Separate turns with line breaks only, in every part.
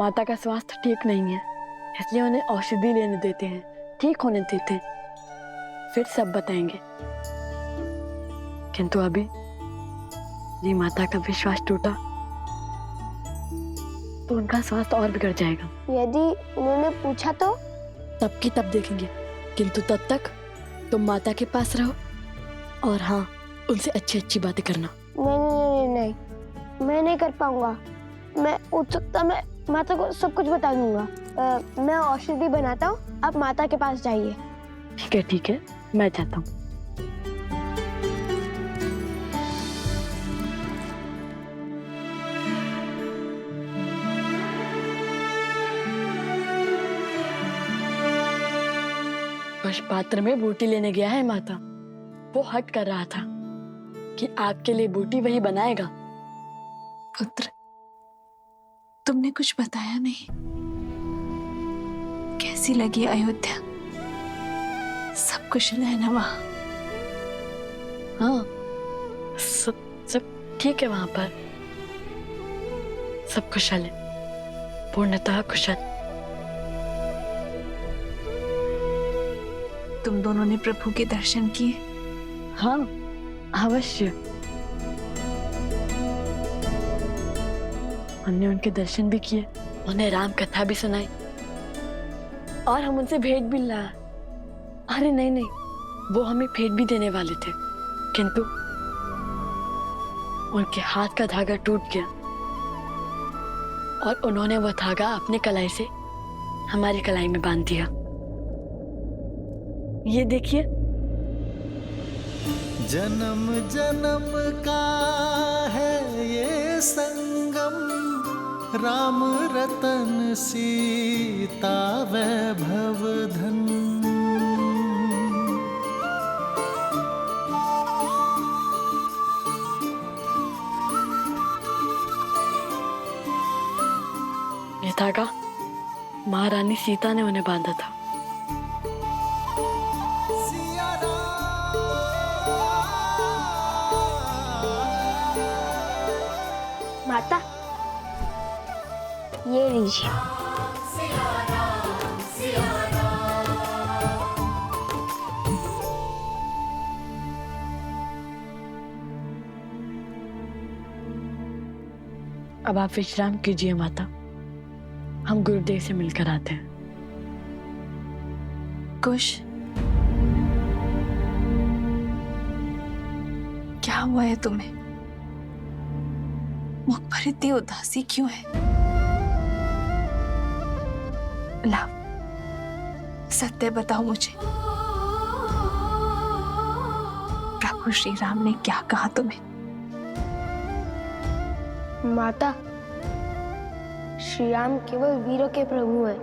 माता का स्वास्थ्य ठीक नहीं है, इसलिए उन्हें औषधि लेने देते हैं, ठीक होने देते हैं, फिर सब बताएंगे। किंतु अभी जी माता का विश्वास टूटा तो उनका स्वास्थ्य और बिगड़ जाएगा।
यदि उन्होंने पूछा तो?
तब की तब देखेंगे, किंतु तब तक तुम माता के पास रहो और हाँ, उनसे अच्छी अच्छी बातें करना।
नहीं, मैं नहीं कर पाऊंगा। मैं उत्सुकता में माता को सब कुछ बता दूंगा। मैं औषधि बनाता हूँ, आप माता के पास जाइए।
ठीक है, मैं जाता हूँ। कुछ पात्र में बूटी लेने गया है माता। वो हट कर रहा था कि आपके लिए बूटी वही बनाएगा।
पुत्र, तुमने कुछ बताया नहीं। कैसी लगी अयोध्या? सब कुशल है ना वहां?
हाँ, सब ठीक है वहां पर। सब कुशल है, पूर्णतः कुशल।
तुम दोनों ने प्रभु के दर्शन किए?
हाँ, अवश्य। हमने उनके दर्शन भी किए, उन्हें राम कथा भी सुनाई और हम उनसे भेंट भी लाया। अरे नहीं, वो हमें भेंट भी देने वाले थे, किंतु उनके हाथ का धागा टूट गया और उन्होंने वह धागा अपने कलाई से हमारी कलाई में बांध दिया। ये देखिए।
जन्म जन्म का है ये संगम, राम रतन सीता वैभव धन।
ये धागा महारानी सीता ने उन्हें बांधा था।
माता, ये लीजिए।
अब आप विश्राम कीजिए माता, हम गुरुदेव से मिलकर आते हैं।
कुश, क्या हुआ है तुम्हें? मुख पर इतनी उदासी क्यों है? लाओ, सत्य बताओ मुझे। प्रभु श्री राम ने क्या कहा तुम्हें?
माता, श्री राम केवल वीरों के प्रभु हैं,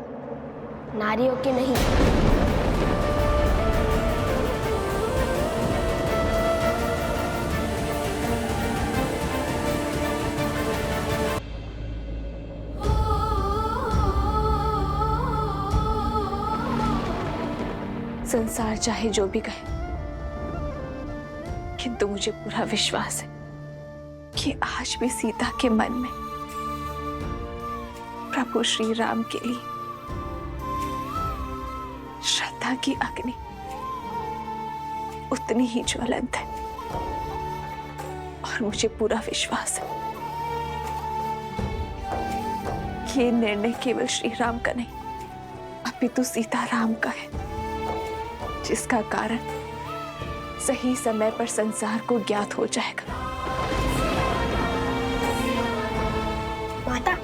नारियों के नहीं।
संसार चाहे जो भी कहे, किंतु मुझे पूरा विश्वास है कि आज भी सीता के मन में प्रभु श्री राम के लिए श्रद्धा की अग्नि उतनी ही ज्वलंत है। और मुझे पूरा विश्वास है कि ये निर्णय केवल श्री राम का नहीं, अपितु सीता राम का है, जिसका कारण सही समय पर संसार को ज्ञात हो जाएगा।
माता,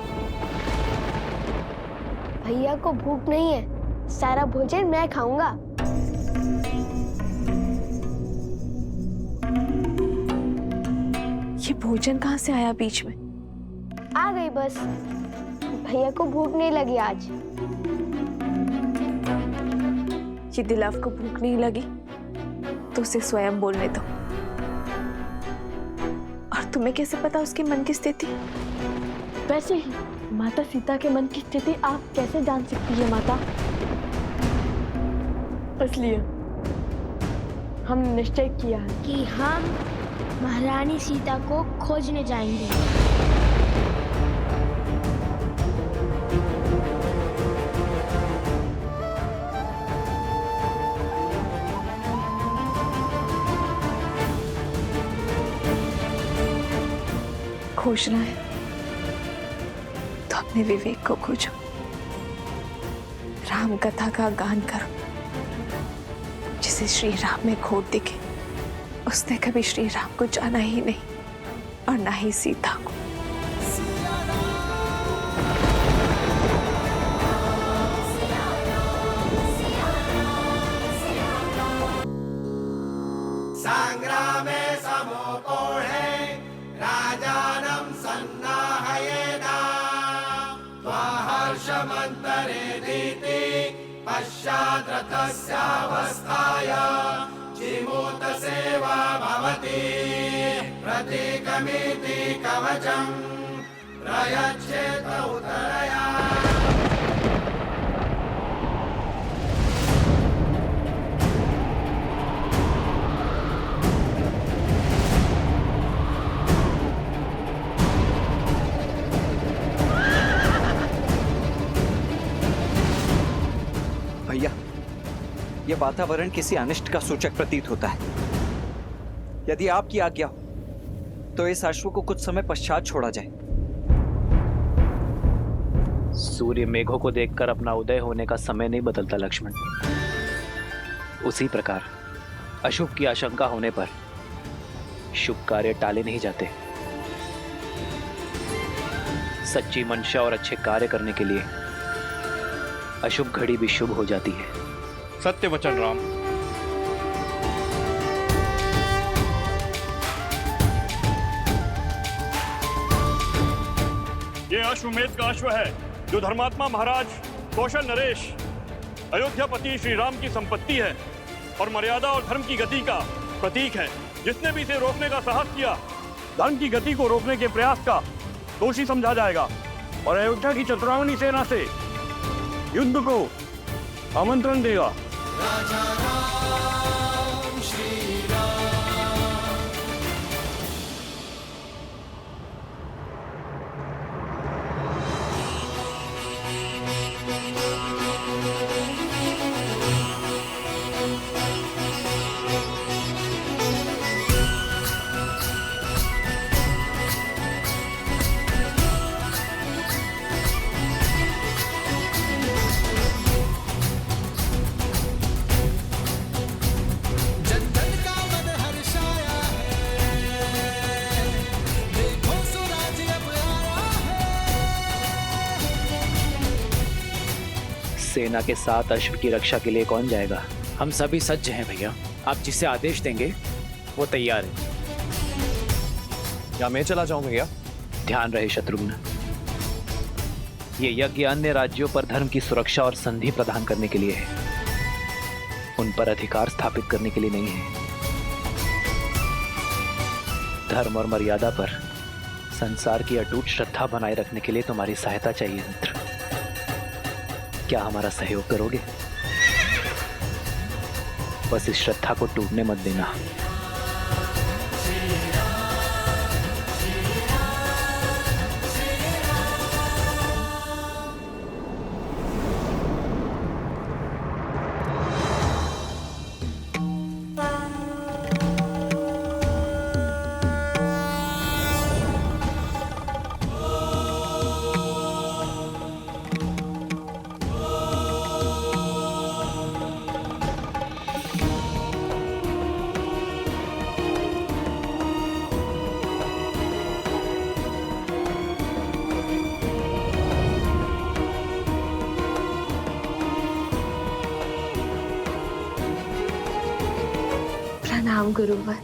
भैया को भूख नहीं है, सारा भोजन मैं खाऊंगा।
ये भोजन कहाँ से आया बीच में?
आ गई बस, भैया को भूख नहीं लगी आज।
ये दिलाव को भूख नहीं लगी तो उसे स्वयं बोलने दो। और तुम्हें कैसे पता उसके मन की स्थिति?
वैसे ही माता सीता के मन की स्थिति आप कैसे जान सकती है माता? इसलिए हमने निश्चय किया है
कि हम महारानी सीता को खोजने जाएंगे।
खोजना है तो अपने विवेक को खोजो, राम कथा का गान करो। जिसे श्री राम में खोट दिखे उसने कभी श्री राम को जाना ही नहीं और ना ही सीता को।
संग्रामे समोपोहे राजानं सन्नाहयेदा त्वाहर्षमन्तरे दीति पश्चाद्रथस्यावस्थाय जिमूतसेवा भवति प्रतीकमिति कवचं प्रयच्छेत उतरया।
भैया, यह वातावरण किसी अनिष्ट का सूचक प्रतीत होता है। यदि आपकी आज्ञा हो तो इस अश्व को कुछ समय पश्चात छोड़ा जाए।
सूर्य मेघों को देखकर अपना उदय होने का समय नहीं बदलता लक्ष्मण। उसी प्रकार अशुभ की आशंका होने पर शुभ कार्य टाले नहीं जाते। सच्ची मंशा और अच्छे कार्य करने के लिए अशुभ घड़ी भी शुभ हो जाती है।
सत्य वचन राम। ये अश्वमेध का अश्व है जो धर्मात्मा महाराज कौशल नरेश अयोध्यापति श्री राम की संपत्ति है और मर्यादा और धर्म की गति का प्रतीक है। जिसने भी इसे रोकने का साहस किया धर्म की गति को रोकने के प्रयास का दोषी समझा जाएगा और अयोध्या की चतुरांगनी सेना से युद्ध को आमंत्रण देगा।
राजा राम श्री
सेना के साथ अश्व की रक्षा के लिए कौन जाएगा?
हम सभी सज्ज हैं भैया। आप जिसे आदेश देंगे वो तैयार है।
क्या मैं चला जाऊं भैया?
ध्यान रहे शत्रुघ्न, ये यज्ञ अन्य राज्यों पर धर्म की सुरक्षा और संधि प्रदान करने के लिए है, उन पर अधिकार स्थापित करने के लिए नहीं है। धर्म और मर्यादा पर संसार की अटूट श्रद्धा बनाए रखने के लिए तुम्हारी सहायता चाहिए मित्र। क्या हमारा सहयोग करोगे? बस इस श्रद्धा को टूटने मत देना।
प्रणाम गुरुवर।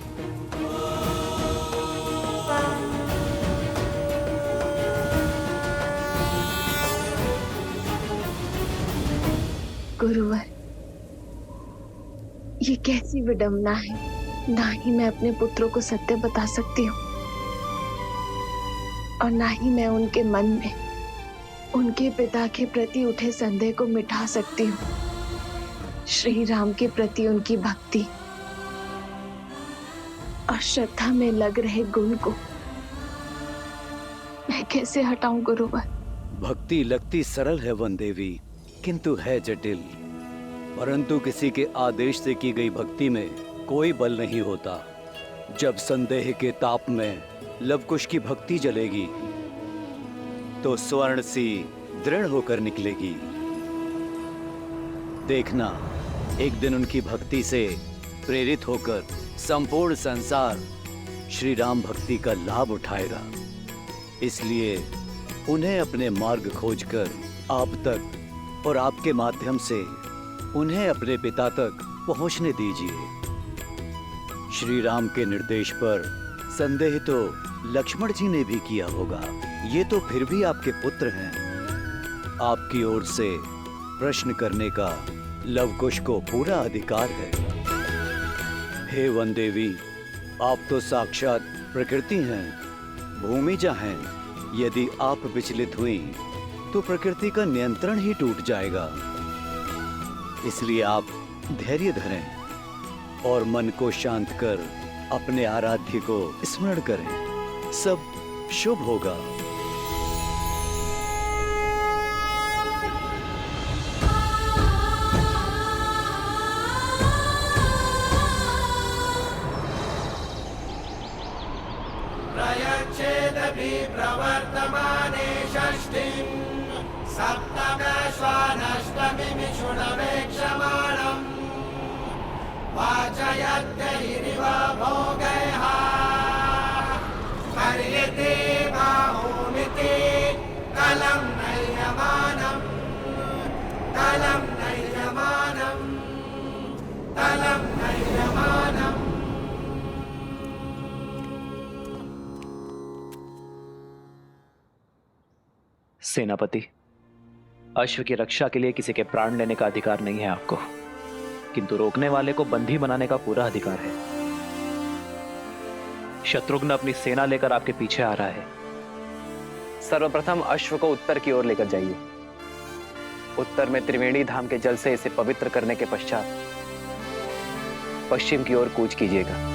गुरुवर, ये कैसी विडंबना है। ना ही मैं अपने पुत्रों को सत्य बता सकती हूँ और ना ही मैं उनके मन में उनके पिता के प्रति उठे संदेह को मिटा सकती हूँ। श्री राम के प्रति उनकी भक्ति और श्रद्धा में लग रहे गुण को मैं कैसे हटाऊं गुरुवर?
भक्ति लगती सरल है वन देवी, किंतु है जटिल। परंतु किसी के आदेश से की गई भक्ति में कोई बल नहीं होता। जब संदेह के ताप में लवकुश की भक्ति जलेगी तो स्वर्ण सी दृढ़ होकर निकलेगी। देखना, एक दिन उनकी भक्ति से प्रेरित होकर संपूर्ण संसार श्री राम भक्ति का लाभ उठाएगा। इसलिए उन्हें अपने मार्ग खोजकर आप तक और आपके माध्यम से उन्हें अपने पिता तक पहुंचने दीजिए। श्री राम के निर्देश पर संदेह तो लक्ष्मण जी ने भी किया होगा। ये तो फिर भी आपके पुत्र हैं। आपकी ओर से प्रश्न करने का लवकुश को पूरा अधिकार है। हे वन देवी, आप तो साक्षात प्रकृति हैं, भूमिजा हैं। यदि आप विचलित हुई तो प्रकृति का नियंत्रण ही टूट जाएगा। इसलिए आप धैर्य धरें और मन को शांत कर अपने आराध्य को स्मरण करें। सब शुभ होगा।
प्रयच्छेदपि प्रवर्तमाने षष्ठीं सप्तमश्वानष्टमीमिषुणवेक्षमाणम् वाचयत्यहिरिव भोगैः कर्यते बाहुमिति कलं नयमानम् कलं नयमानम् कलं नयमानम्।
सेनापति, अश्व की रक्षा के लिए किसी के प्राण लेने का अधिकार नहीं है आपको, किंतु रोकने वाले को बंदी बनाने का पूरा अधिकार है। शत्रुघ्न अपनी सेना लेकर आपके पीछे आ रहा है।
सर्वप्रथम अश्व को उत्तर की ओर लेकर जाइए। उत्तर में त्रिवेणी धाम के जल से इसे पवित्र करने के पश्चात पश्चिम की ओर कूच कीजिएगा।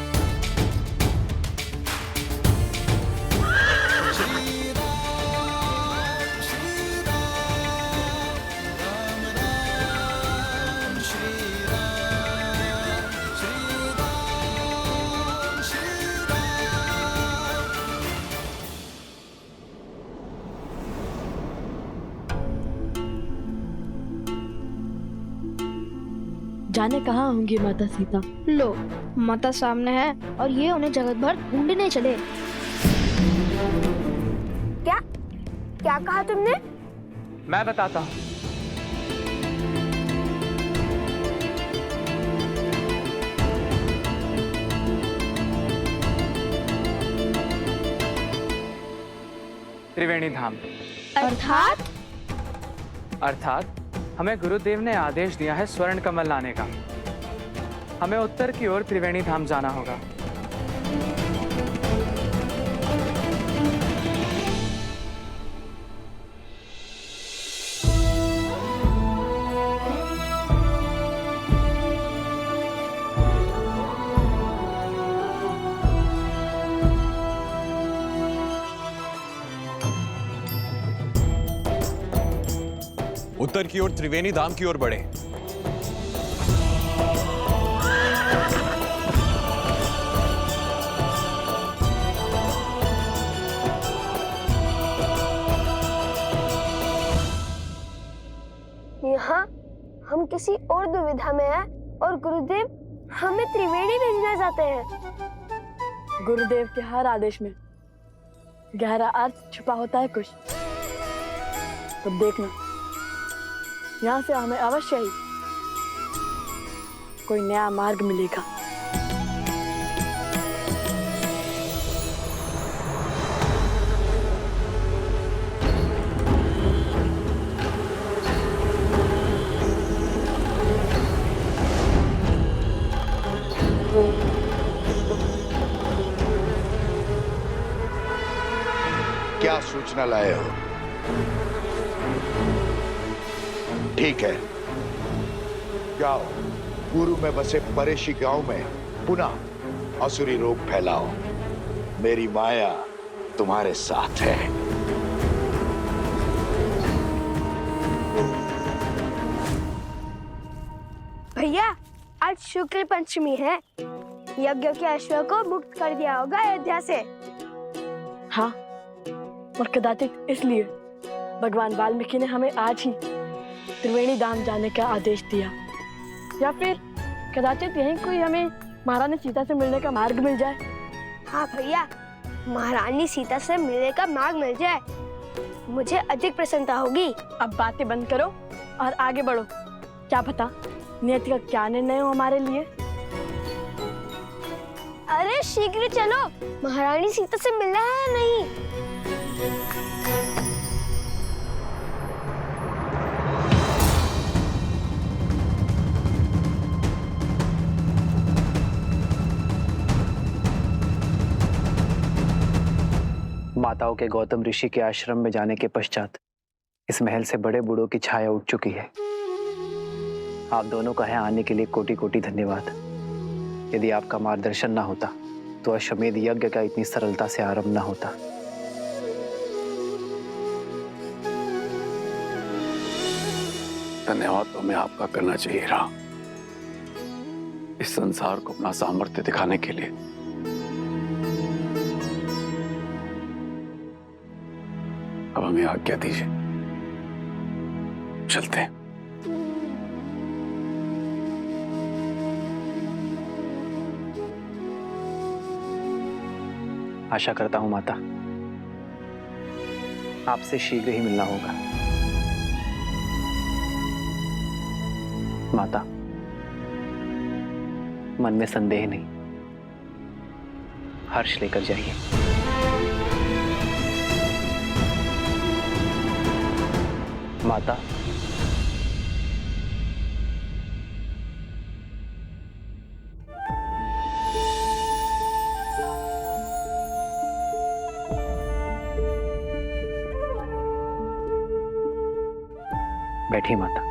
जाने कहाँ होंगी माता सीता।
लो, माता सामने है और ये उन्हें जगत भर ढूंढने चले। क्या क्या कहा तुमने?
मैं बताता हूं। त्रिवेणी धाम अर्थात हमें गुरुदेव ने आदेश दिया है स्वर्ण कमल लाने का। हमें उत्तर की ओर त्रिवेणी धाम जाना होगा।
उत्तर की ओर त्रिवेणी धाम की ओर बढ़े।
यहाँ हम किसी और दुविधा में हैं और गुरुदेव हमें त्रिवेणी भेजना चाहते हैं।
गुरुदेव के हर आदेश में गहरा अर्थ छुपा होता है कुछ। तो देखना, यहाँ से हमें अवश्य ही कोई नया मार्ग मिलेगा।
क्या सूचना लाए हो? ठीक है, जाओ पूर्व में बसे परेशी गांव में पुनः असुरी रोग फैलाओ। मेरी माया तुम्हारे साथ है।
भैया, आज शुक्ल पंचमी है। यज्ञ के अश्व को मुक्त कर दिया होगा अयोध्या से।
हाँ, और कदाचित इसलिए भगवान वाल्मीकि ने हमें आज ही त्रिवेणी धाम जाने का आदेश दिया, या फिर कदाचित यहीं कोई हमें महारानी सीता से मिलने का मार्ग मिल जाए।
हाँ भैया, महारानी सीता से मिलने का मार्ग मिल जाए, मुझे अधिक प्रसन्नता होगी।
अब बातें बंद करो और आगे बढ़ो। क्या पता नियति का क्या निर्णय हो हमारे लिए।
अरे शीघ्र चलो, महारानी सीता से मिलना है या नहीं?
माताओं के गौतम ऋषि के आश्रम में जाने के पश्चात इस महल से बड़े बूढ़ों की छाया उठ चुकी है। आप दोनों का यहाँ आने के लिए कोटि कोटि धन्यवाद। यदि आपका मार्गदर्शन ना होता तो अश्वमेध यज्ञ का इतनी सरलता से आरंभ ना होता।
धन्यवाद तो हमें आपका करना चाहिए रहा, इस संसार को अपना सामर्थ्य दिखाने के लिए। अब हमें आज्ञा दीजिए, चलते हैं।
आशा करता हूं माता, आपसे शीघ्र ही मिलना होगा। माता, मन में संदेह नहीं, हर्ष लेकर जाइए। माता, बैठी माता।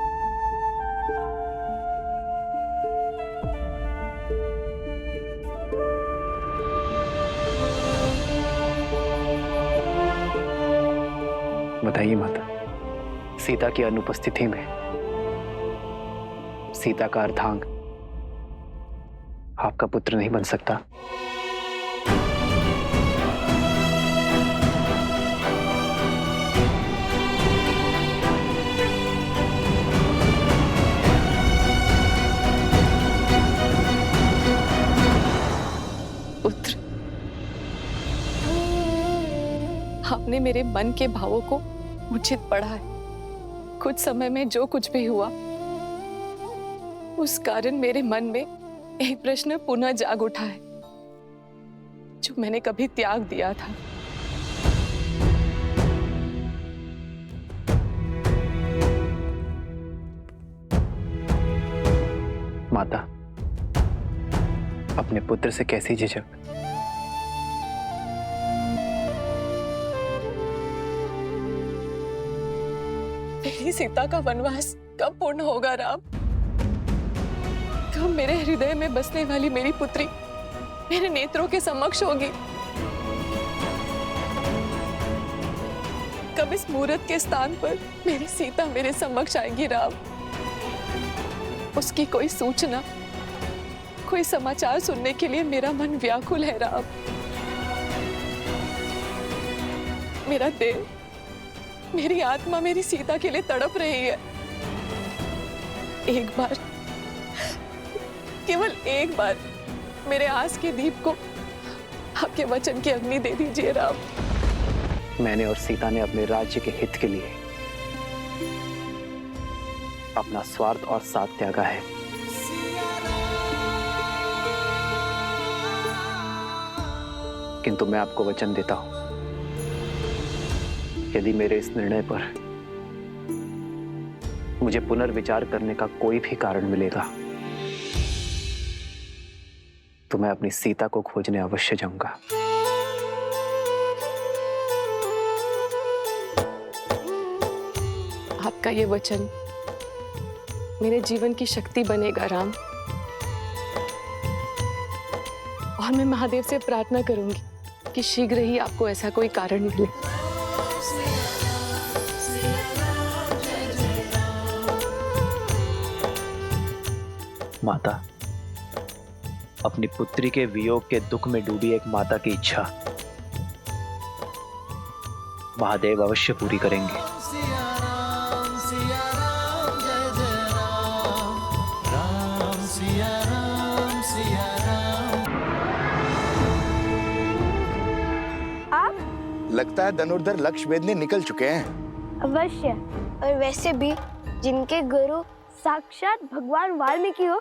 बताइए माता, सीता की अनुपस्थिति में सीता का अर्धांग आपका पुत्र नहीं बन सकता?
पुत्र, आपने मेरे मन के भावों को उचित पढ़ा है। कुछ समय में जो कुछ भी हुआ, उस कारण मेरे मन में एक प्रश्न पुनः जाग उठा है, जो मैंने कभी त्याग दिया था।
माता, अपने पुत्र से कैसी झिझक?
मेरी सीता का वनवास कब पूर्ण होगा राम? कब मेरे हृदय में बसने वाली मेरी पुत्री मेरे नेत्रों के समक्ष होगी? कब इस मुहूर्त के स्थान पर मेरी सीता मेरे समक्ष आएगी राम? उसकी कोई सूचना, कोई समाचार सुनने के लिए मेरा मन व्याकुल है राम। मेरा देह, मेरी आत्मा मेरी सीता के लिए तड़प रही है। एक बार, केवल एक बार मेरे आस के दीप को आपके वचन की अग्नि दे दीजिए राम।
मैंने और सीता ने अपने राज्य के हित के लिए अपना स्वार्थ और साथ त्यागा है। किंतु मैं आपको वचन देता हूं, यदि मेरे इस निर्णय पर मुझे पुनर्विचार करने का कोई भी कारण मिलेगा तो मैं अपनी सीता को खोजने अवश्य जाऊंगा।
आपका ये वचन मेरे जीवन की शक्ति बनेगा राम, और मैं महादेव से प्रार्थना करूंगी कि शीघ्र ही आपको ऐसा कोई कारण मिले।
माता, अपनी पुत्री के वियोग के दुख में डूबी एक माता की इच्छा महादेव अवश्य पूरी करेंगे।
सिया राम जय जय राम, राम सिया राम सिया राम।
आप
लगता है धनुर्धर लक्ष्य भेदने निकल चुके हैं।
अवश्य। और वैसे भी जिनके गुरु साक्षात भगवान वाल्मीकि हो,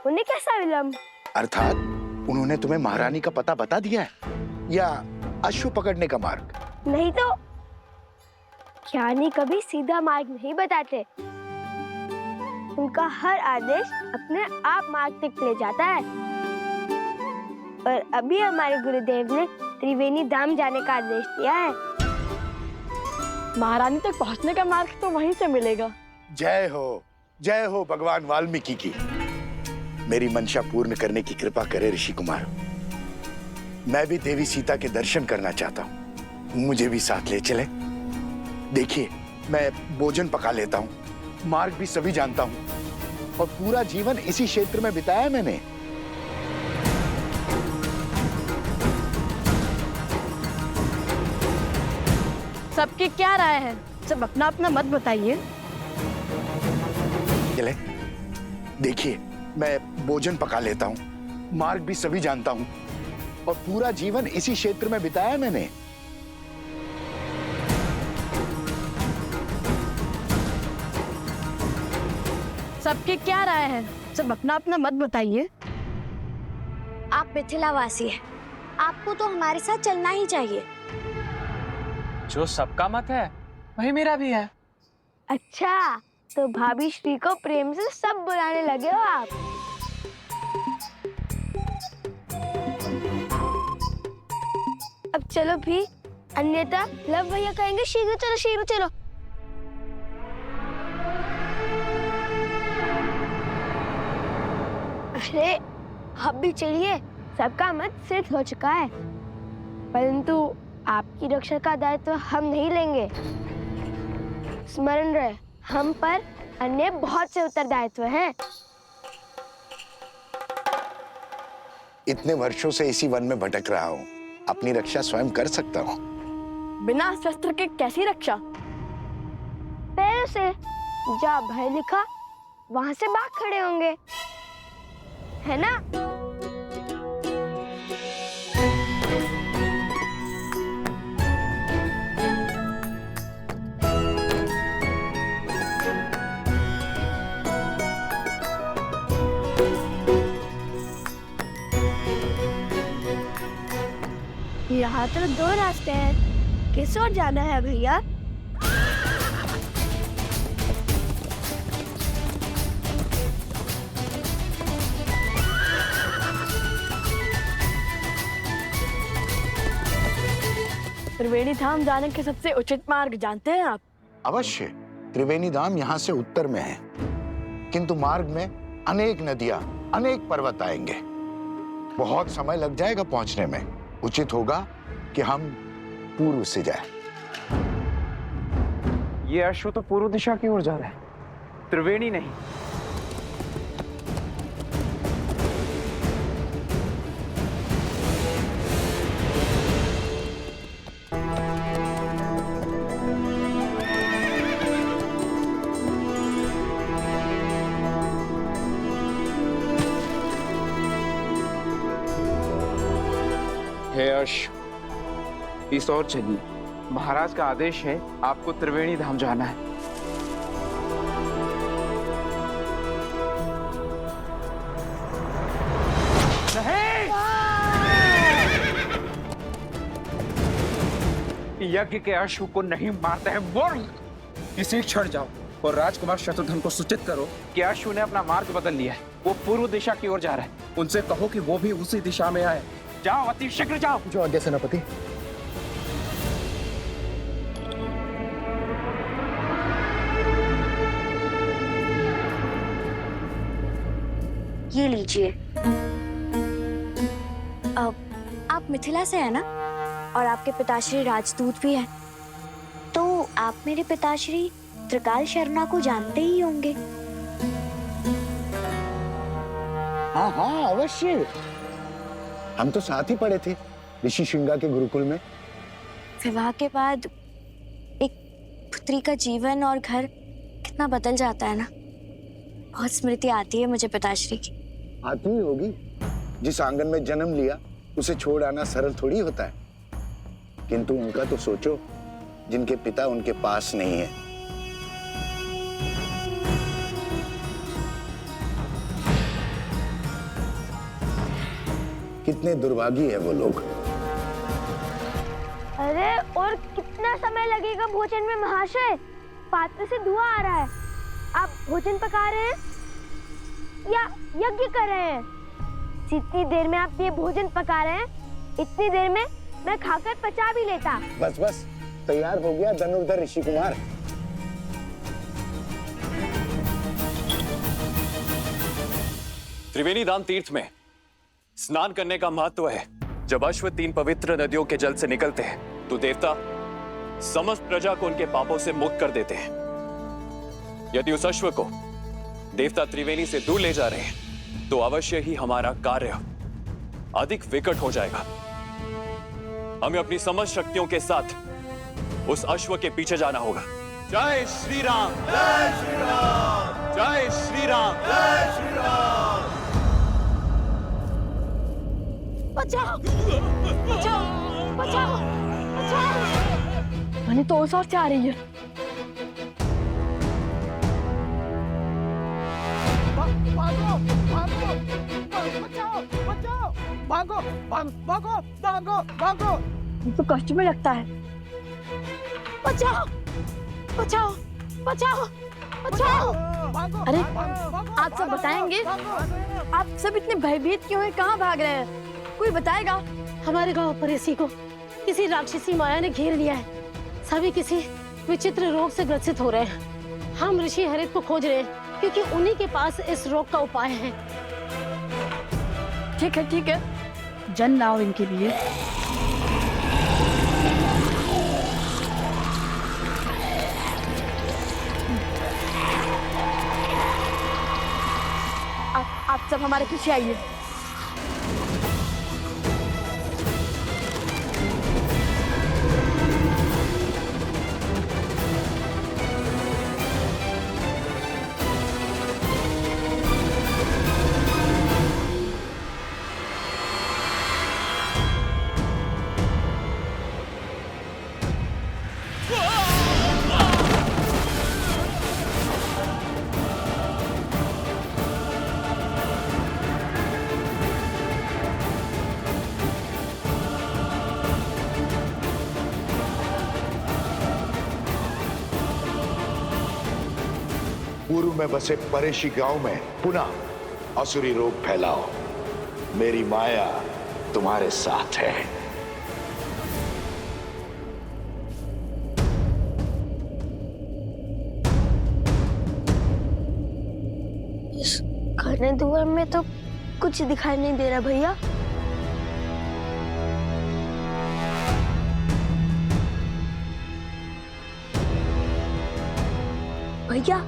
उन्हें कैसा विलंब?
अर्थात उन्होंने तुम्हें महारानी का पता बता दिया है या अश्व पकड़ने का मार्ग?
नहीं तो ज्ञानी कभी सीधा मार्ग नहीं बताते। उनका हर आदेश अपने आप मार्ग तक ले जाता है। और अभी हमारे गुरुदेव ने त्रिवेणी धाम जाने का आदेश दिया है।
महारानी तक पहुंचने का मार्ग तो वहीं से मिलेगा।
जय हो भगवान वाल्मीकि की। मेरी मंशा पूर्ण करने की कृपा करे ऋषि कुमार। मैं भी देवी सीता के दर्शन करना चाहता हूँ, मुझे भी साथ ले चले। देखिए, मैं भोजन पका लेता हूँ, मार्ग भी सभी जानता हूँ और पूरा जीवन इसी क्षेत्र में बिताया है मैंने।
सबकी क्या राय है? सब अपना अपना मत बताइए।
चले, देखिए, मैं भोजन पका लेता हूँ, मार्ग भी सभी जानता हूँ और पूरा जीवन इसी क्षेत्र में बिताया है मैंने।
सबकी क्या राय है? सब अपना अपना मत बताइए।
आप मिथिलावासी हैं, आपको तो हमारे साथ चलना ही चाहिए।
जो सबका मत है वही मेरा भी है।
अच्छा, तो भाभी श्री को प्रेम से सब बुलाने लगे हो आप। अब चलो भी, अन्यथा लव भैया कहेंगे शीघ्र चलो शीघ्र चलो। अरे अब भी चलिए, सबका मत सिद्ध हो चुका है। परंतु आपकी रक्षा का दायित्व हम नहीं लेंगे। स्मरण रहे, हम पर अन्य बहुत से उत्तरदायित्व हैं।
इतने वर्षों से इसी वन में भटक रहा हूँ, अपनी रक्षा स्वयं कर सकता हूँ।
बिना शस्त्र के कैसी रक्षा?
पैरों से। जहाँ भय लिखा वहां से बाघ खड़े होंगे, है ना? यहाँ तो दो रास्ते हैं, किस ओर जाना है भैया?
त्रिवेणी धाम जाने के सबसे उचित मार्ग जानते हैं आप?
अवश्य। त्रिवेणी धाम यहाँ से उत्तर में है, किंतु मार्ग में अनेक नदियां, अनेक पर्वत आएंगे। बहुत समय लग जाएगा पहुंचने में। उचित होगा कि हम पूर्व से जाएं।
ये अश्व तो पूर्व दिशा की ओर जा रहा है, त्रिवेणी नहीं।
हे अश्व, इस ओर चलिए। महाराज का आदेश है, आपको त्रिवेणी धाम जाना है।
यज्ञ के अश्व को नहीं मारते हैं मूर्ख। इसी क्षण जाओ और राजकुमार शत्रुघ्न को सूचित करो कि अश्व ने अपना मार्ग बदल लिया है, वो पूर्व दिशा की ओर जा रहा है। उनसे कहो कि वो भी उसी दिशा में आए। जाओ, अति शीघ्र जाओ।
जो आज्ञा सेनापति।
ये लीजिए। अब आप मिथिला से हैं ना, और आपके पिताश्री राजदूत भी हैं, तो आप मेरे पिताश्री त्रिकाल शर्मा को जानते ही होंगे।
हाँ हाँ अवश्य, हम तो साथ ही पढ़े थे ऋषि श्रृंगा के गुरुकुल में।
विवाह के बाद
पुत्री का जीवन और घर कितना बदल जाता है ना। बहुत स्मृति आती है मुझे पिताश्री की।
आती ही होगी, जिस आंगन में जन्म लिया उसे छोड़ आना सरल थोड़ी होता है। किंतु उनका तो सोचो जिनके पिता उनके पास नहीं है। कितने दुर्भागी है वो लोग।
अरे और कितना समय लगेगा भोजन में महाशय? पात्र से धुआं आ रहा है। आप भोजन पका रहे हैं या यज्ञ कर रहे हैं? जितनी देर में आप ये भोजन पका रहे हैं, इतनी देर में मैं खाकर पचा भी लेता।
बस बस, तैयार हो गया धनुर्धर ऋषि कुमार।
त्रिवेणी धाम तीर्थ में स्नान करने का महत्व है। जब अश्व 3 पवित्र नदियों के जल से निकलते हैं तो देवता समस्त प्रजा को उनके पापों से मुक्त कर देते हैं। यदि उस अश्व को देवता त्रिवेणी से दूर ले जा रहे हैं तो अवश्य ही हमारा कार्य अधिक विकट हो जाएगा। हमें अपनी समस्त शक्तियों के साथ उस अश्व के पीछे जाना होगा। जय श्री राम, जय श्री राम, जय श्री राम, जय श्री राम।
बचाओ बचाओ बचाओ बचाओ। मैंने तो उस ओर से आ रही है।
भागो भागो बचाओ बचाओ, भागो भागो भागो भागो।
ये तो कष्ट में लगता है। बचाओ बचाओ बचाओ बचाओ। अरे आप सब बताएंगे? आप सब इतने भयभीत क्यों हैं? कहाँ भाग रहे हैं? कोई बताएगा?
हमारे गांव पर इसी को किसी राक्षसी माया ने घेर लिया है। सभी किसी विचित्र रोग से ग्रसित हो रहे हैं। हम ऋषि हरित को खोज रहे हैं क्योंकि उन्हीं के पास इस रोग का उपाय है।
ठीक है, जन लाओ इनके लिए। आप सब हमारे पीछे आइए।
पूर्व में बसे परेशी गांव में पुनः असुरी रोग फैलाओ। मेरी माया तुम्हारे साथ है।
इस घने धुएं में तो कुछ दिखाई नहीं दे रहा भैया। भैया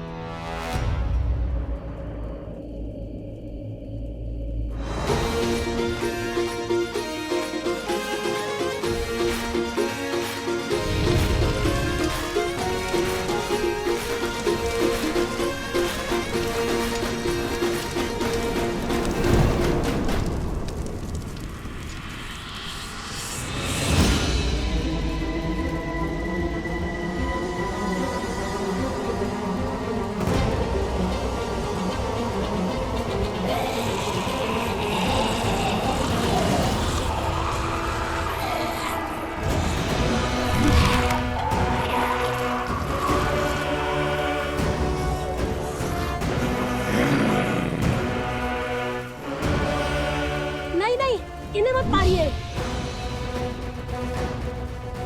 इन्हें मत मारिए।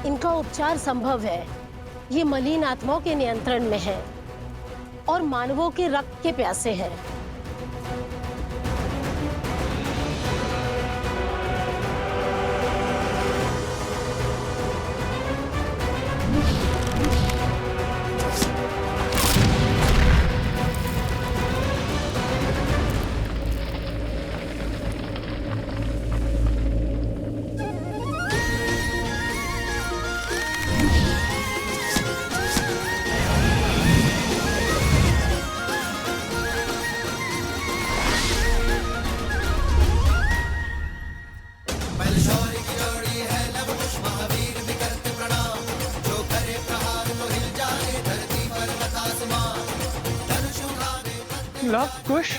इनका उपचार संभव है। ये मलिन आत्माओं के नियंत्रण में है और मानवों के रक्त के प्यासे हैं।
लव कुश।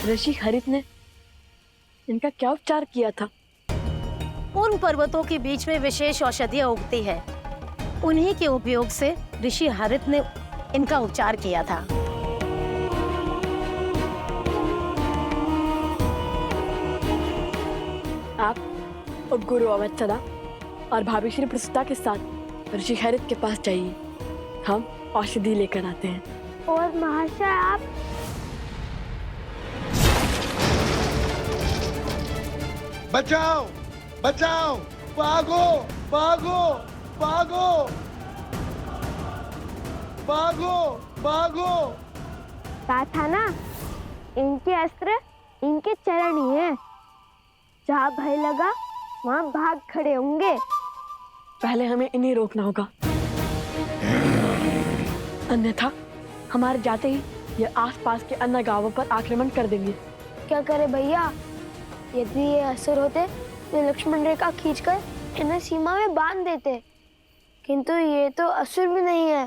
ऋषि हरित ने इनका क्या उपचार किया था?
उन पर्वतों के बीच में विशेष औषधियां उगती है, उन्हीं के उपयोग से ऋषि हरित ने इनका उपचार किया था।
आप उपगुरु अवत्सदा और भाभी श्री प्रसूता के साथ ऋषि हरित के पास जाइए, हम औषधि लेकर आते हैं।
और महाशय आप?
बचाओ बचाओ, भागो भागो भागो भागो भागो।
कहा था ना, इनके अस्त्र इनके चरण ही है, जहाँ भय लगा वहाँ भाग खड़े होंगे।
पहले हमें इन्हें रोकना होगा, अन्यथा हमारे जाते ही ये आसपास के अन्य गांवों पर आक्रमण कर देंगे।
क्या करे भैया, यदि ये असुर होते तो लक्ष्मण रेखा खींचकर इन्हें सीमा में बांध देते, किंतु ये तो असुर भी नहीं है।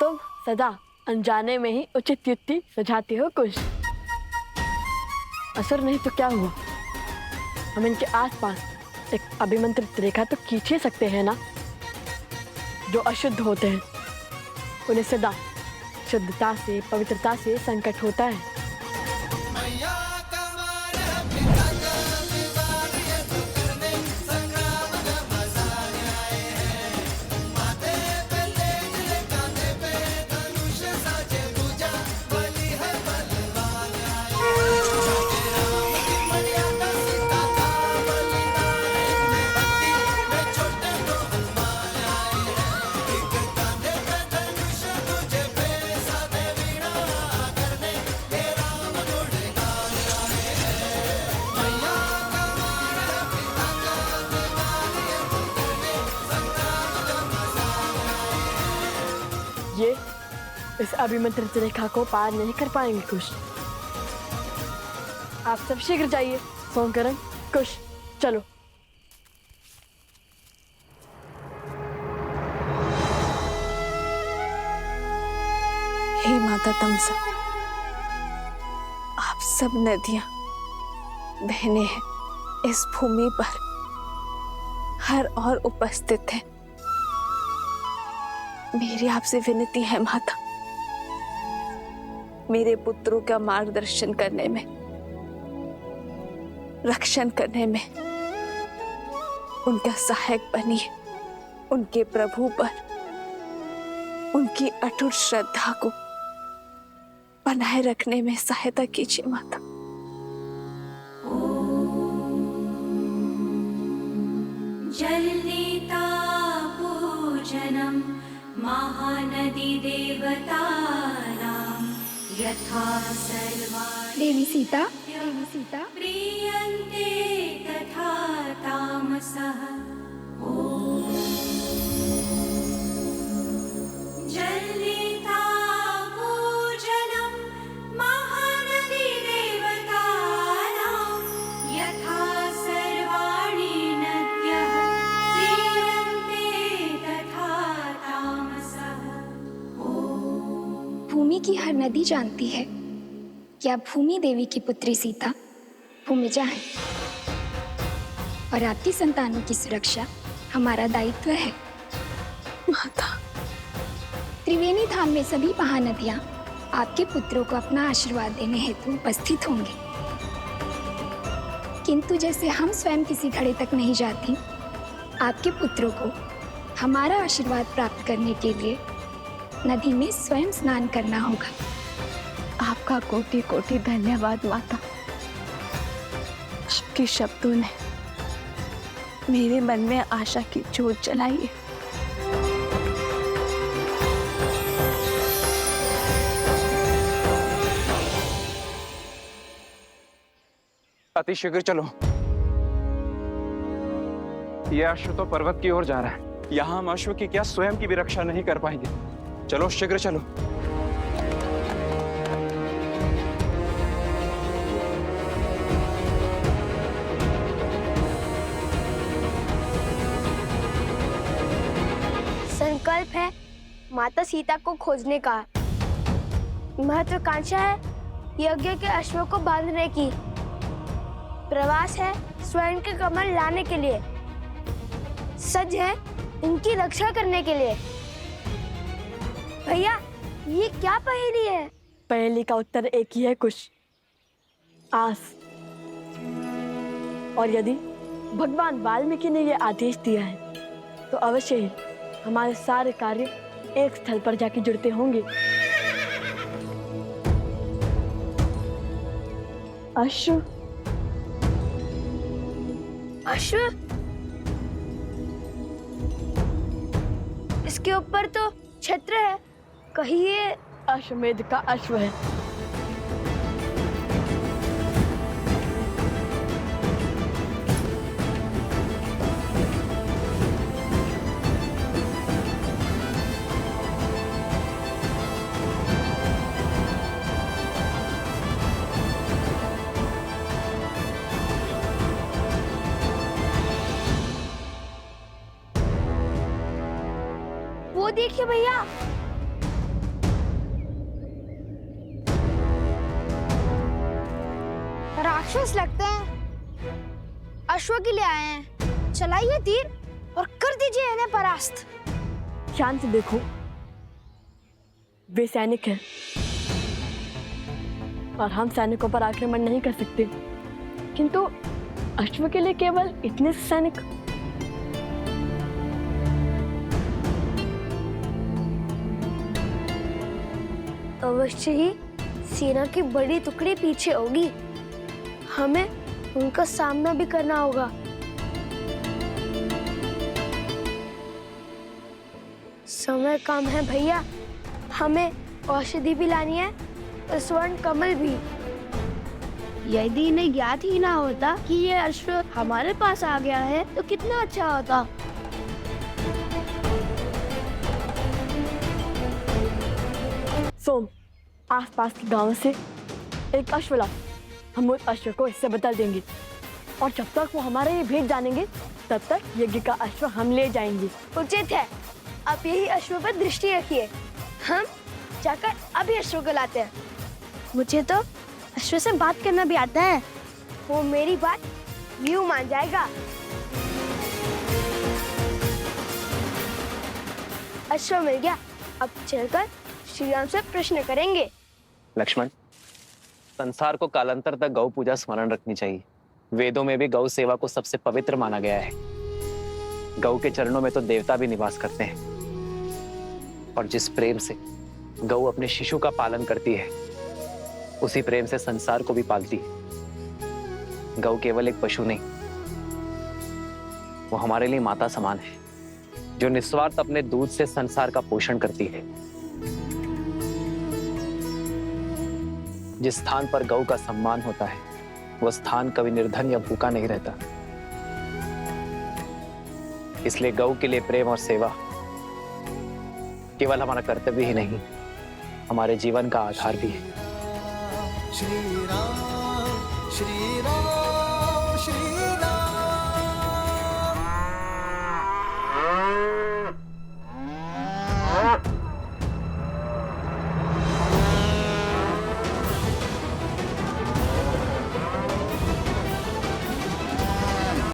तुम सदा अनजाने में ही उचित युक्ति सुझाते हो कुश। असुर नहीं तो क्या हुआ, हम इनके आसपास एक अभिमंत्रित रेखा तो खींच ही सकते हैं ना। जो अशुद्ध होते हैं उन्हें सदा शुद्धता से, पवित्रता से संकट होता है। ये इस अभिमंत्रित रेखा को पार नहीं कर पाएंगे कुश। आप सब शीघ्र जाइए। सोमकरण, कुश, चलो।
हे माता तमसा, आप सब नदियां, बहनें हैं इस भूमि पर हर और उपस्थित हैं। मेरी आपसे विनती है माता, मेरे पुत्रों का मार्गदर्शन करने में, रक्षण करने में उनका सहायक बनिए। उनके प्रभु पर उनकी अटूट श्रद्धा को बनाए रखने में सहायता कीजिए माता।
जलनीता पूजनम महानदी देवतानां यथा सर्वाणि
देवी सीता
प्रीयन्ते तथा तामसः। जलनीता पूजनम महानदी देवतानां यथा सर्वाणि नद्यः प्रीयन्ते तथा तामसः।
भूमि की हर नदी जानती है कि आप भूमि देवी की पुत्री सीता भूमिजा है और आपकी संतानों की सुरक्षा हमारा दायित्व है।
माता,
त्रिवेणी धाम में सभी महानदियां आपके पुत्रों को अपना आशीर्वाद देने हेतु उपस्थित होंगे, किंतु जैसे हम स्वयं किसी घड़े तक नहीं जाती, आपके पुत्रों को हमारा आशीर्वाद प्राप्त करने के लिए नदी में स्वयं स्नान करना होगा।
आपका कोटि कोटि धन्यवाद माता। आपके शब्दों ने मेरे मन में आशा की ज्योत जलाई है।
अतिशीघ्र चलो, यह अश्व तो पर्वत की ओर जा रहा है। यहाँ हम अश्व की क्या स्वयं की भी रक्षा नहीं कर पाएंगे। चलो शीघ्र चलो।
संकल्प है माता सीता को खोजने का। महत्वाकांक्षा है यज्ञ के अश्वों को बांधने की। प्रवास है स्वयं के कमल लाने के लिए। सज है इनकी रक्षा करने के लिए। भैया ये क्या पहेली है?
पहेली का उत्तर एक ही है, कुश, आस। और यदि भगवान वाल्मीकि ने यह आदेश दिया है तो अवश्य ही हमारे सारे कार्य एक स्थल पर जाके जुड़ते होंगे। अश्व,
अश्व? इसके ऊपर तो छत्र है, कहीं ये
अश्वमेध का अश्व है।
वो देखिए भैया, राक्षस लगते हैं। अश्व के लिए आए हैं। चलाइए तीर और कर दीजिए इन्हें परास्त।
ध्यान से देखो, वे सैनिक हैं और हम सैनिकों पर आक्रमण नहीं कर सकते, किंतु अश्व के लिए केवल इतने सैनिक।
अवश्य ही सेना की बड़ी टुकड़ी पीछे होगी। हमें उनका सामना भी करना होगा। समय कम है भैया, हमें औषधि भी लानी है और स्वर्ण कमल भी। यदि इन्हें ज्ञात ही ना होता कि ये अश्व हमारे पास आ गया है तो कितना अच्छा होता।
सोम, आसपास के गांव से एक अश्व ला। हम उस अश्व को इससे बदल देंगे और जब तक वो हमारे ये भेद जानेंगे तब तक यज्ञ का अश्व हम ले जाएंगे।
उचित है, आप यही अश्व पर दृष्टि रखिए। हम जाकर अभी अश्व को लाते हैं। मुझे तो अश्व से बात करना भी आता है। वो मेरी बात यूं मान जाएगा। अश्व मिल गया, अब चलकर श्री राम से प्रश्न करेंगे।
लक्ष्मण, संसार को कालांतर तक गौ पूजा स्मरण रखनी चाहिए। वेदों में भी गौ सेवा को सबसे पवित्र माना गया है। गौ के चरणों में तो देवता भी निवास करते हैं। और जिस प्रेम से गौ अपने शिशु का पालन करती है, उसी प्रेम से संसार को भी पालती है। गौ केवल एक पशु नहीं, वो हमारे लिए माता समान है, जो निस्वार्थ अपने दूध से संसार का पोषण करती है। जिस स्थान पर गौ का सम्मान होता है, वह स्थान कभी निर्धन या भूखा नहीं रहता। इसलिए गौ के लिए प्रेम और सेवा केवल हमारा कर्तव्य ही नहीं, हमारे जीवन का आधार भी है।
श्री राम, श्री राम, श्री